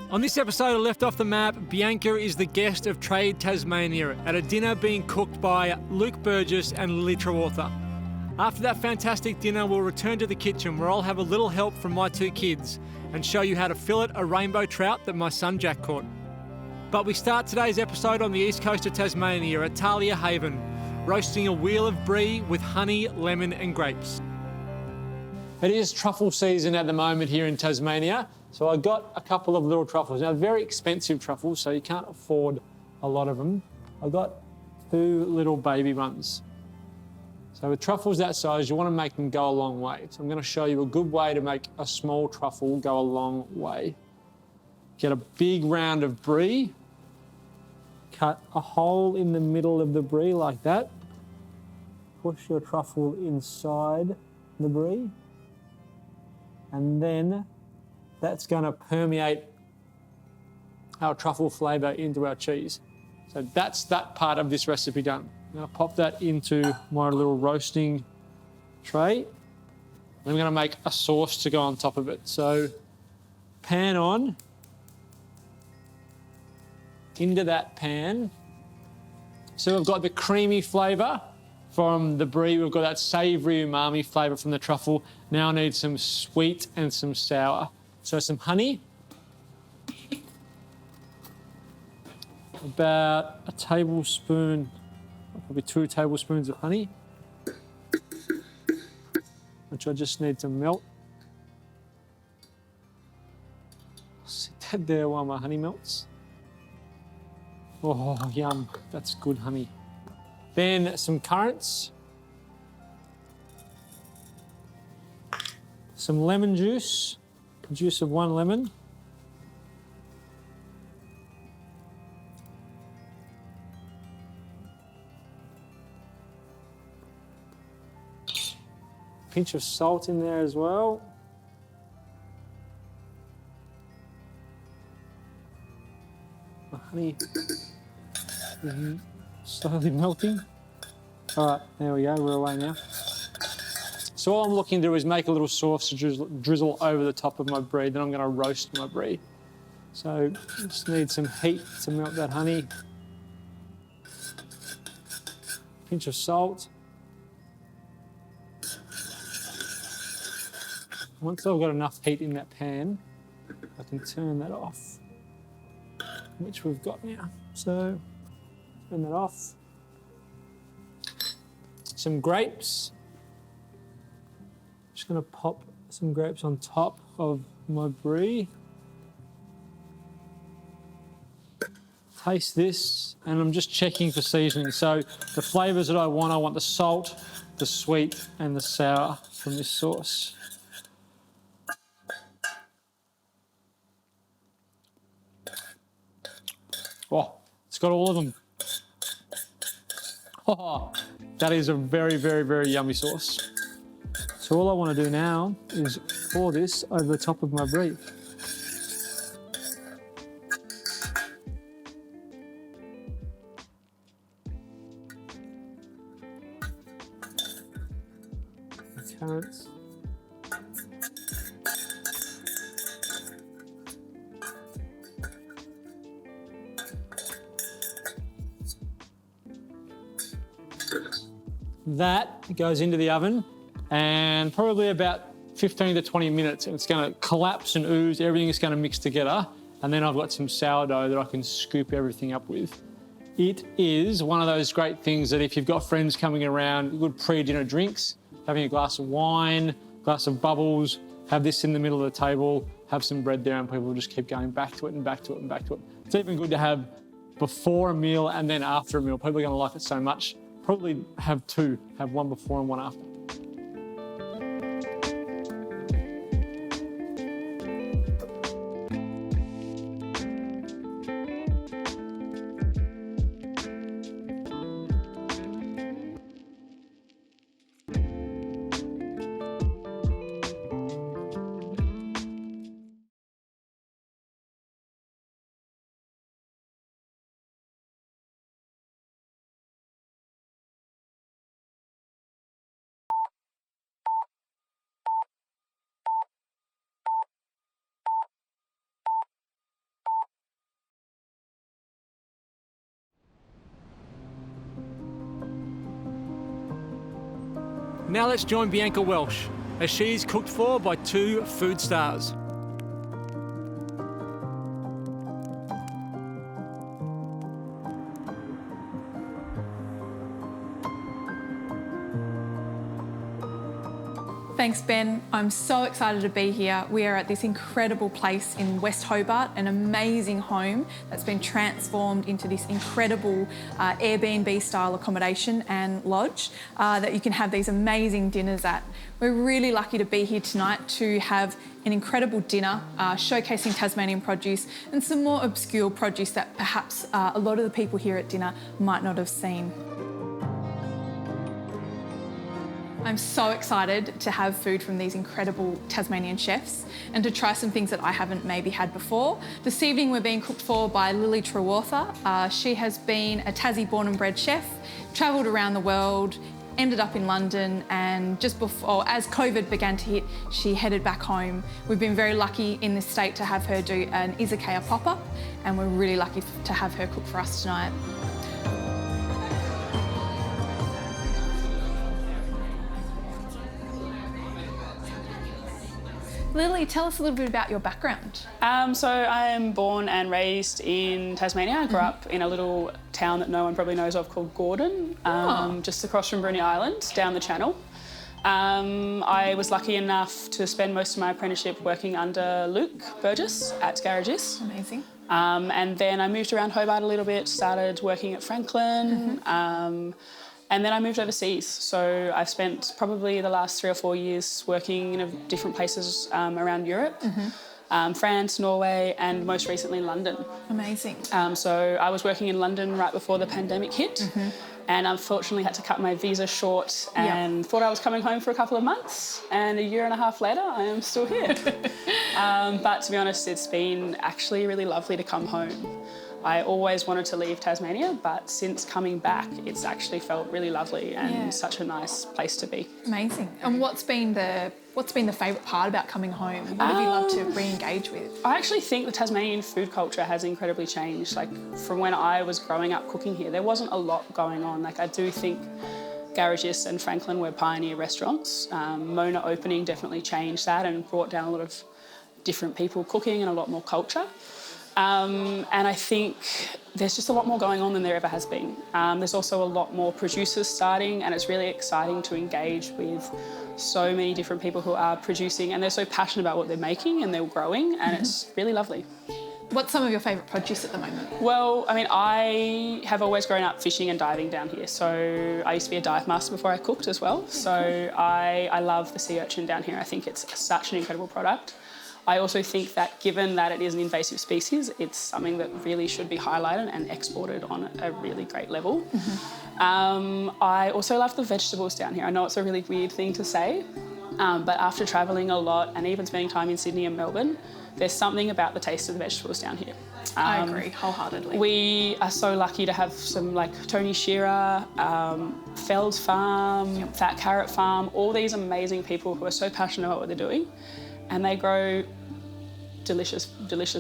On this episode of Left Off the Map, Bianca is the guest of Trade Tasmania at a dinner being cooked by Luke Burgess and Lily Trewartha. After that fantastic dinner, we'll return to the kitchen where I'll have a little help from my two kids and show you how to fillet a rainbow trout that my son Jack caught. But we start today's episode on the east coast of Tasmania at Talia Haven, roasting a wheel of brie with honey, lemon and grapes. It is truffle season at the moment here in Tasmania, so I got a couple of little truffles. Now, very expensive truffles, so you can't afford a lot of them. I got two little baby ones. So with truffles that size, you want to make them go a long way. So I'm going to show you a good way to make a small truffle go a long way. Get a big round of brie, cut a hole in the middle of the brie like that. Push your truffle inside the brie. And then that's going to permeate our truffle flavour into our cheese. So that's that part of this recipe done. I'm going to pop that into my little roasting tray. I'm going to make a sauce to go on top of it. So pan on, into that pan. So we've got the creamy flavour from the brie, we've got that savoury umami flavour from the truffle. Now I need some sweet and some sour. So some honey, about a tablespoon, probably 2 tablespoons of honey, which I just need to melt. Sit that there while my honey melts. Oh, yum, that's good honey. Then some currants, some lemon juice, the juice of 1 lemon, pinch of salt in there as well. The honey is slowly melting. All right, there we go, we're away now. So all I'm looking to do is make a little sauce to drizzle over the top of my brie, then I'm going to roast my brie. So just need some heat to melt that honey. Pinch of salt. Once I've got enough heat in that pan, I can turn that off, which we've got now. So turn that off. Some grapes. Just going to pop some grapes on top of my brie. Taste this, and I'm just checking for seasoning. So the flavours that I want the salt, the sweet, and the sour from this sauce. Oh, it's got all of them. Oh, that is a very, very, very yummy sauce. So all I want to do now is pour this over the top of my brie. The currants. That goes into the oven, and probably about 15 to 20 minutes, and it's going to collapse and ooze, everything is going to mix together, and then I've got some sourdough that I can scoop everything up with. It is one of those great things that if you've got friends coming around, good pre-dinner drinks, having a glass of wine, glass of bubbles, have this in the middle of the table, have some bread there, and people will just keep going back to it and back to it and back to it. It's even good to have before a meal and then after a meal. People are going to like it so much. Probably have 2, have one before and one after. Now let's join Bianca Welsh, as she is cooked for by 2 food stars. Thanks, Ben. I'm so excited to be here. We are at this incredible place in West Hobart, an amazing home that's been transformed into this incredible Airbnb-style accommodation and lodge that you can have these amazing dinners at. We're really lucky to be here tonight to have an incredible dinner showcasing Tasmanian produce and some more obscure produce that perhaps a lot of the people here at dinner might not have seen. I'm so excited to have food from these incredible Tasmanian chefs and to try some things that I haven't maybe had before. This evening we're being cooked for by Truffle. She has been a Tassie born and bred chef, travelled around the world, ended up in London, and just before, as COVID began to hit, she headed back home. We've been very lucky in this state to have her do an izakaya pop-up, and we're really lucky to have her cook for us tonight. Lily, tell us a little bit about your background. So I am born and raised in Tasmania. I grew up in a little town that no one probably knows of called Gordon, just across from Bruny Island, down the channel. I was lucky enough to spend most of my apprenticeship working under Luke Burgess at Garages. Amazing. And then I moved around Hobart a little bit, started working at Franklin, and then I moved overseas. So I've spent probably the last 3 or 4 years working in different places around Europe, France, Norway, and most recently London. Amazing. So I was working in London right before the pandemic hit, and unfortunately had to cut my visa short and thought I was coming home for a couple of months, and 1.5 years later I am still here. But to be honest, it's been actually really lovely to come home. I always wanted to leave Tasmania, but since coming back, it's actually felt really lovely and such a nice place to be. Amazing. And what's been the favourite part about coming home? What have you loved to re-engage with? I actually think the Tasmanian food culture has incredibly changed. Like, from when I was growing up cooking here, there wasn't a lot going on. Like, I do think Garages and Franklin were pioneer restaurants. Mona opening definitely changed that and brought down a lot of different people cooking and a lot more culture. And I think there's just a lot more going on than there ever has been. There's also a lot more producers starting, and it's really exciting to engage with so many different people who are producing, and they're so passionate about what they're making and they're growing, and it's really lovely. What's some of your favourite produce at the moment? Well, I mean, I have always grown up fishing and diving down here. So I used to be a dive master before I cooked as well. So I love the sea urchin down here. I think it's such an incredible product. I also think that given that it is an invasive species, it's something that really should be highlighted and exported on a really great level. I also love the vegetables down here. I know it's a really weird thing to say, but after travelling a lot and even spending time in Sydney and Melbourne, there's something about the taste of the vegetables down here. I agree wholeheartedly. We are so lucky to have some like Tony Shearer, Feld Farm, Fat Carrot Farm, all these amazing people who are so passionate about what they're doing, and they grow delicious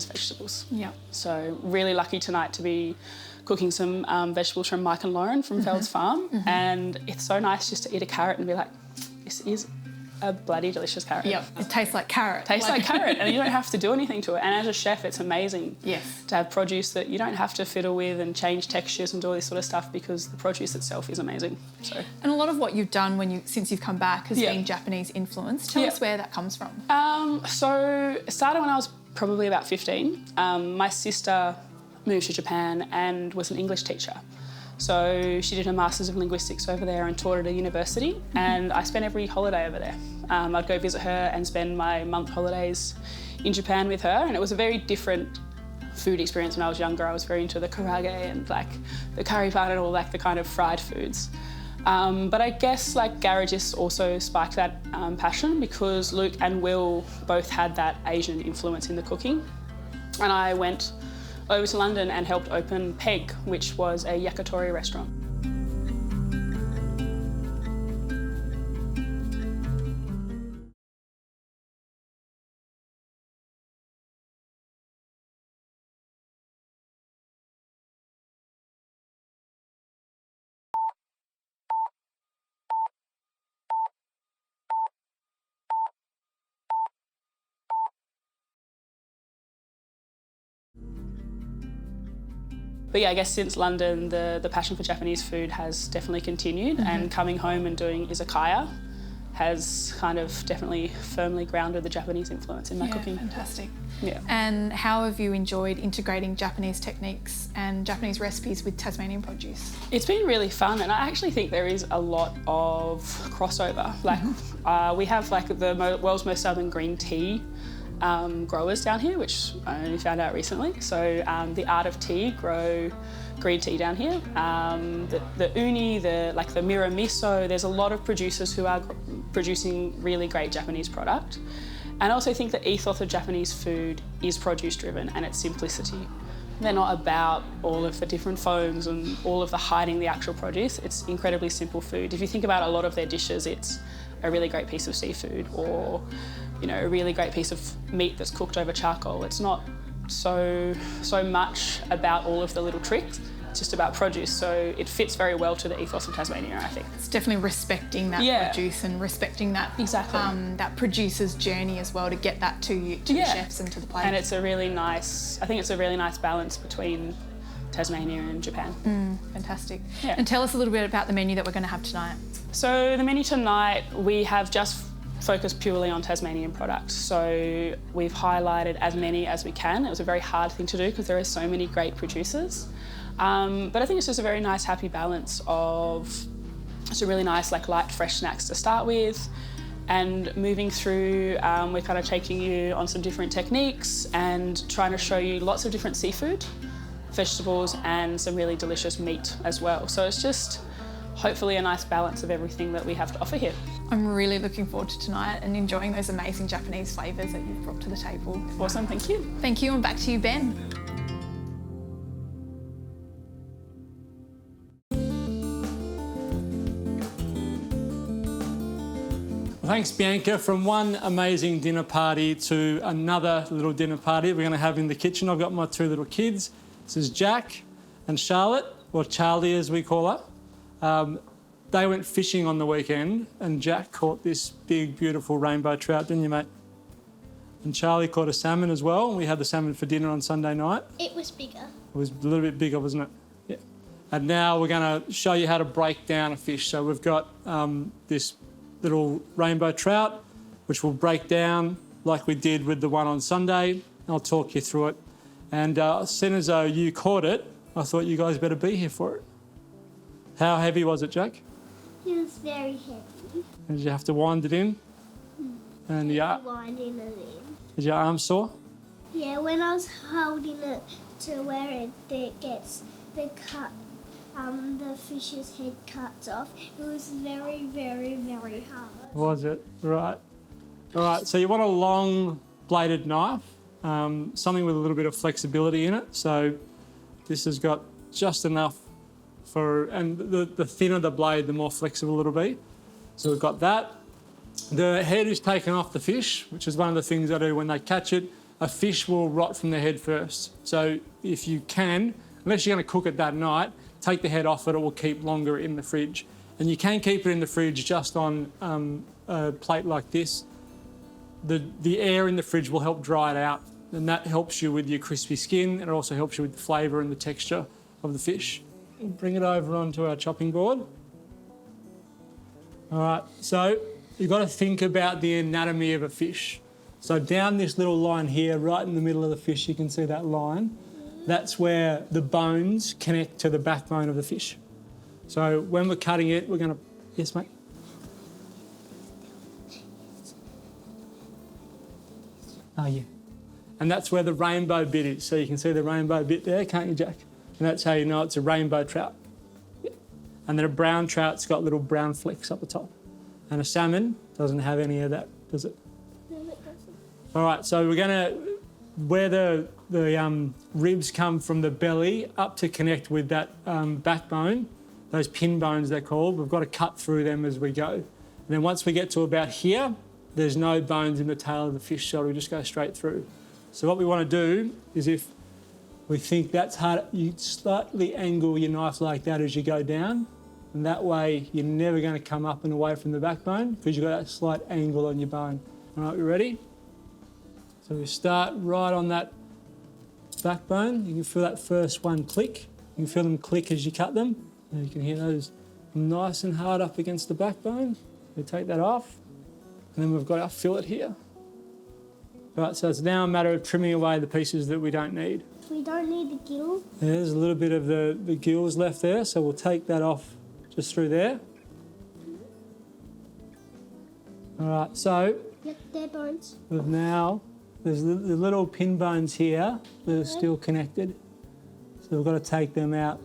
vegetables. Yeah. So really lucky tonight to be cooking some vegetables from Mike and Lauren from Feld's Farm, and it's so nice just to eat a carrot and be like, this is a bloody delicious carrot. Yep, it tastes like carrot. Tastes like carrot, and you don't have to do anything to it. And as a chef, it's amazing yes. to have produce that you don't have to fiddle with and change textures and do all this sort of stuff, because the produce itself is amazing. So. And a lot of what you've done since you've come back has been Japanese influence. Tell us where that comes from. So it started when I was probably about 15. My sister moved to Japan and was an English teacher. So she did her Masters of Linguistics over there and taught at a university, and I spent every holiday over there. I'd go visit her and spend my month holidays in Japan with her, and it was a very different food experience when I was younger. I was very into the karage and like the curry pan and all like the kind of fried foods. But I guess like Garages also spiked that passion, because Luke and Will both had that Asian influence in the cooking. And I went over to London and helped open Peg, which was a yakitori restaurant. But yeah, I guess since London, the passion for Japanese food has definitely continued, and coming home and doing izakaya has kind of definitely firmly grounded the Japanese influence in my cooking. Fantastic. Yeah. And how have you enjoyed integrating Japanese techniques and Japanese recipes with Tasmanian produce? It's been really fun, and I actually think there is a lot of crossover. Like we have like the world's most southern green tea growers down here, which I only found out recently. So the Art of Tea grow green tea down here. The uni, the Mira miso, there's a lot of producers who are producing really great Japanese product. And I also think the ethos of Japanese food is produce driven and its simplicity. They're not about all of the different foams and all of the hiding the actual produce. It's incredibly simple food. If you think about a lot of their dishes, it's a really great piece of seafood or, you know, a really great piece of meat that's cooked over charcoal. It's not so much about all of the little tricks. It's just about produce, so it fits very well to the ethos of Tasmania, I think. It's definitely respecting that produce and respecting that that producer's journey as well to get that to you, to the chefs and to the plate. And it's a really nice, I think it's a really nice balance between Tasmania and Japan. Fantastic. Yeah. And tell us a little bit about the menu that we're going to have tonight. So the menu tonight, we have just focused purely on Tasmanian products. So we've highlighted as many as we can. It was a very hard thing to do because there are so many great producers. But I think it's just a very nice, happy balance of just a really nice, light, fresh snacks to start with. And moving through, we're kind of taking you on some different techniques and trying to show you lots of different seafood, vegetables, and some really delicious meat as well. So it's just hopefully a nice balance of everything that we have to offer here. I'm really looking forward to tonight and enjoying those amazing Japanese flavours that you've brought to the table. Awesome, thank you. Thank you, and back to you, Ben. Thanks, Bianca. From one amazing dinner party to another little dinner party we're going to have in the kitchen. I've got my two little kids. This is Jack and Charlotte, or Charlie as we call her. They went fishing on the weekend and Jack caught this big, beautiful rainbow trout, didn't you, mate? And Charlie caught a salmon as well. We had the salmon for dinner on Sunday night. It was bigger. It was a little bit bigger, wasn't it? Yeah. And now we're going to show you how to break down a fish. So we've got this little rainbow trout, which we'll break down like we did with the one on Sunday. I'll talk you through it. And as soon as you caught it, I thought you guys better be here for it. How heavy was it, Jack? It was very heavy. Did you have to wind it in? And Winding it in. Is your arm sore? Yeah, when I was holding it to where it gets the fish's head cuts off, it was very, very, very hard. Was it? Right. All right, so you want a long bladed knife, something with a little bit of flexibility in it. So this has got just enough and the thinner the blade, the more flexible it'll be. So we've got that. The head is taken off the fish, which is one of the things I do when they catch it. A fish will rot from the head first. So if you can, unless you're going to cook it that night, take the head off it, it will keep longer in the fridge. And you can keep it in the fridge just on a plate like this. The air in the fridge will help dry it out, and that helps you with your crispy skin, and it also helps you with the flavour and the texture of the fish. Bring it over onto our chopping board. All right, so you've got to think about the anatomy of a fish. So down this little line here, right in the middle of the fish, you can see that line. That's where the bones connect to the backbone of the fish. So when we're cutting it, we're going to... Yes, mate? Oh, yeah. And that's where the rainbow bit is. So you can see the rainbow bit there, can't you, Jack? And that's how you know it's a rainbow trout. Yeah. And then a brown trout's got little brown flecks up the top. And a salmon doesn't have any of that, does it? No, it doesn't. All right, so we're going to... Where the ribs come from the belly up to connect with that backbone, those pin bones they're called, we've got to cut through them as we go. And then once we get to about here, there's no bones in the tail of the fish, so we just go straight through. So what we want to do is, if we think that's hard, you slightly angle your knife like that as you go down, and that way you're never going to come up and away from the backbone because you've got that slight angle on your bone. All right, we ready? So we start right on that backbone. You can feel that first one click. You can feel them click as you cut them. And you can hear those nice and hard up against the backbone. We take that off. And then we've got our fillet here. Right, so it's now a matter of trimming away the pieces that we don't need. We don't need the gill. There's a little bit of the gills left there, so we'll take that off just through there. All right, so Yep, they're bones. there's the little pin bones here that are still connected. So we've got to take them out.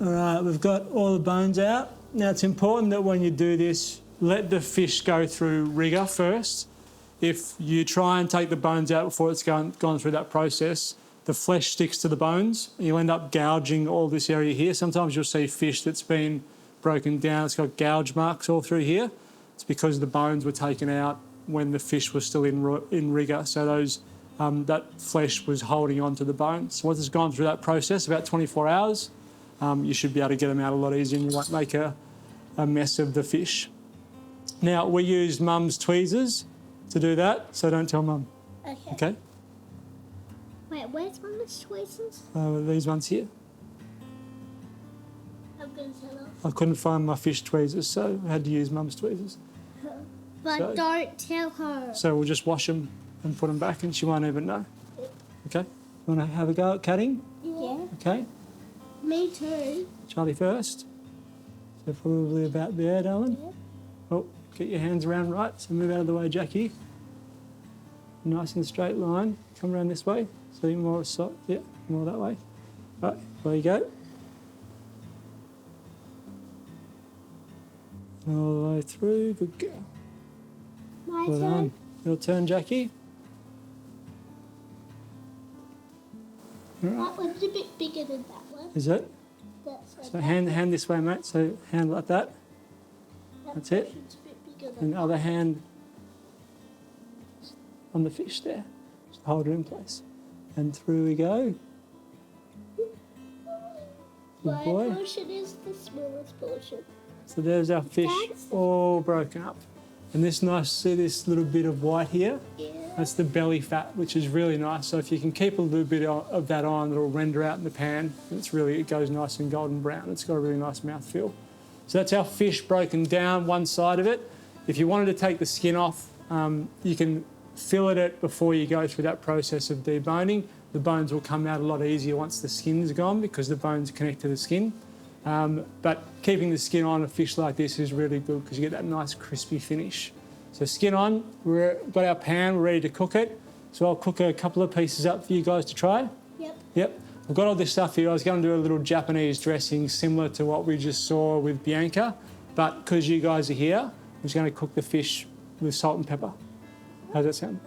All right, we've got all the bones out. Now it's important that when you do this, let the fish go through rigour first. If you try and take the bones out before it's gone through that process, the flesh sticks to the bones. You'll end up gouging all this area here. Sometimes you'll see fish that's been broken down. It's got gouge marks all through here. It's because the bones were taken out when the fish was still in rigour. So that flesh was holding on to the bones. Once it's gone through that process, about 24 hours, you should be able to get them out a lot easier and you won't make a mess of the fish. Now, we use Mum's tweezers to do that, so don't tell Mum. Okay? Wait, where's Mama's tweezers? These ones here. I'm going to tell I couldn't find my fish tweezers, so I had to use Mum's tweezers. But So- don't tell her. So we'll just wash them and put them back and she won't even know. Okay? You want to have a go at cutting? Yeah. Okay? Me too. Charlie first. So probably about there, darling. Yeah. Oh, get your hands around right. So move out of the way, Jackie. Nice and straight line. Come around this way. So you're more more that way. Right, there you go. All the way through. Good girl. My Well turn. done. Your turn, Jackie. That one's a bit bigger than that one. Is it? That's So hand this way, mate. So hand like that. That's it. portion's a bit bigger than And the other hand on the fish there. Just hold it in place. And through we go. my Good boy. portion is the smallest portion. So there's our fish That's- all broken up. And see this little bit of white here? Yeah. That's the belly fat, which is really nice. So if you can keep a little bit of that on, it'll render out in the pan. It goes nice and golden brown. It's got a really nice mouthfeel. So that's our fish broken down, one side of it. If you wanted to take the skin off, you can fillet it before you go through that process of deboning. The bones will come out a lot easier once the skin's gone because the bones connect to the skin. But keeping the skin on a fish like this is really good because you get that nice crispy finish. So skin on, we've got our pan, we're ready to cook it. So I'll cook a couple of pieces up for you guys to try. Yep. Yep, I've got all this stuff here. I was going to do a little Japanese dressing similar to what we just saw with Bianca, but because you guys are here, I'm just going to cook the fish with salt and pepper. How does that sound?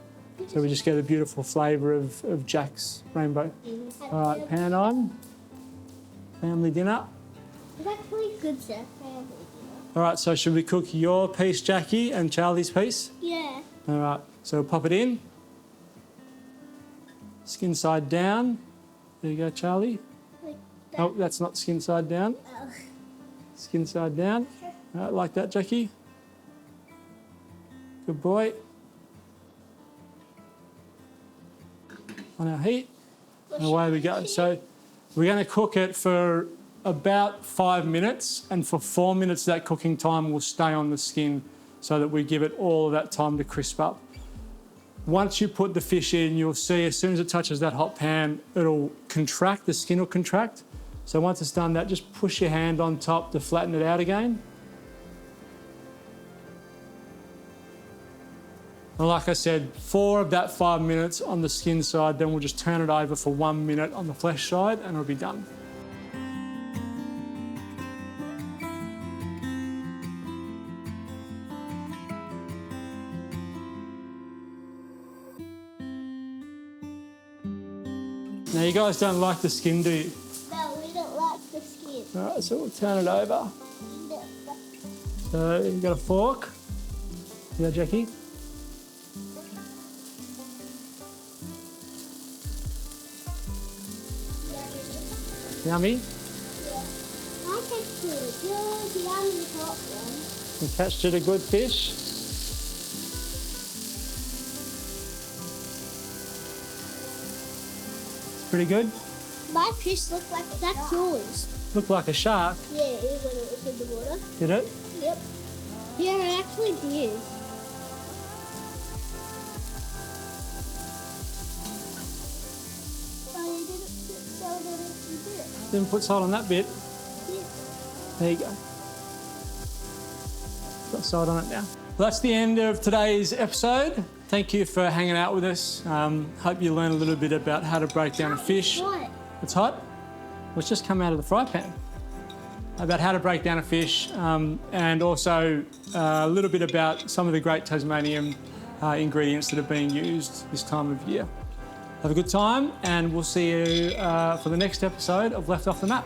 So we just get a beautiful flavour of Jack's rainbow. All right, pan on. Family dinner. It's actually good stuff. All right, so should we cook your piece, Jackie, and Charlie's piece? Yeah. All right, so pop it in. Skin side down. There you go, Charlie. Like that. Oh, that's not skin side down. Oh. Skin side down. All right, like that, Jackie. Good boy. On our heat. And away we go. So we're going to cook it for about 5 minutes, and for 4 minutes that cooking time will stay on the skin so that we give it all of that time to crisp up. Once you put the fish in, you'll see as soon as it touches that hot pan, it'll contract, the skin will contract. So once it's done that, just push your hand on top to flatten it out again. And like I said, 4 of that 5 minutes on the skin side, then we'll just turn it over for 1 minute on the flesh side and it'll be done. Now you guys don't like the skin, do you? No, we don't like the All right, so we'll turn it over. So you've got a fork. Yeah, Jackie? Yummy. I catch a good yummy hot one. You catched it a good fish. It's pretty good. My fish looked like that's yours. Looked like a shark, Yeah, when it was in the water. did it? Yep. Yeah, it actually did. Oh, you didn't put salt on it, you did. Didn't put salt on that bit. Yeah. There you go. Got salt on it now. Well, that's the end of today's episode. Thank you for hanging out with us. Hope you learned a little bit about how to break down a fish. What? It's hot. Well, it's just come out of the fry pan. About how to break down a fish and also a little bit about some of the great Tasmanian ingredients that are being used this time of year. Have a good time and we'll see you for the next episode of Left Off the Map.